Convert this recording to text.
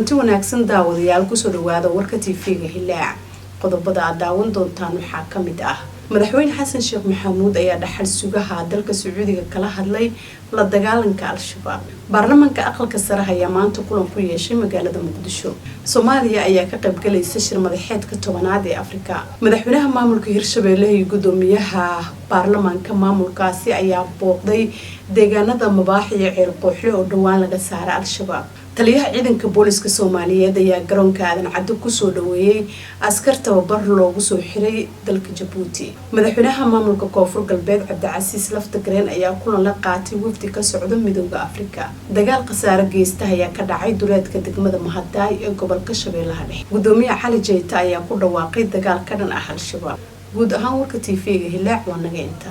kulanti wanaagsan daawadayaal ku soo dhawaada warka TV-ga Hilaac qodobada aad daawan doontaan waxaa kamid ah madaxweyne Xasan Sheekh Maxamuud ayaa dhaxal sugaha dalka Sacuudiga kala hadlay la dagaalanka al-shabaab baarlamaanka aqalka sare ayaa maanta kulan ku yeeshay magaalada Muqdisho Soomaaliya ayaa ka qayb galaysa shir madaxeedka 10aad ee Afrika madaxweynaha maamulka Hirshabeelle iyo gudoomiyaha baarlamaanka maamulkaasi ayaa booqday deegaanada Mabaaxi iyo Ceel Qooxle oo dhawaan laga saaray al-shabaab taliyaha ciidanka booliska Soomaaliyeed ayaa garoonka aadan cad ku soo dhaweeyay askar tababar loogu soo xiray dalka Djibouti madaxweynaha maamulka Koonfur Galbeed Cabdicasiis Laftagreen ayaa kulan la qaatay wafdi ka socda midowga Afrika dagaal khasaare geysta ayaa ka dhacay duleedka degmada Mahadaay ee gobolka Shabeellaha Dhexe gudoomiyaha Cali Jeyta ayaa ku dhawaaqay dagaal ka dhan ah al-shabaab guud ahaan warka TV-ga Hilaac waa naga inta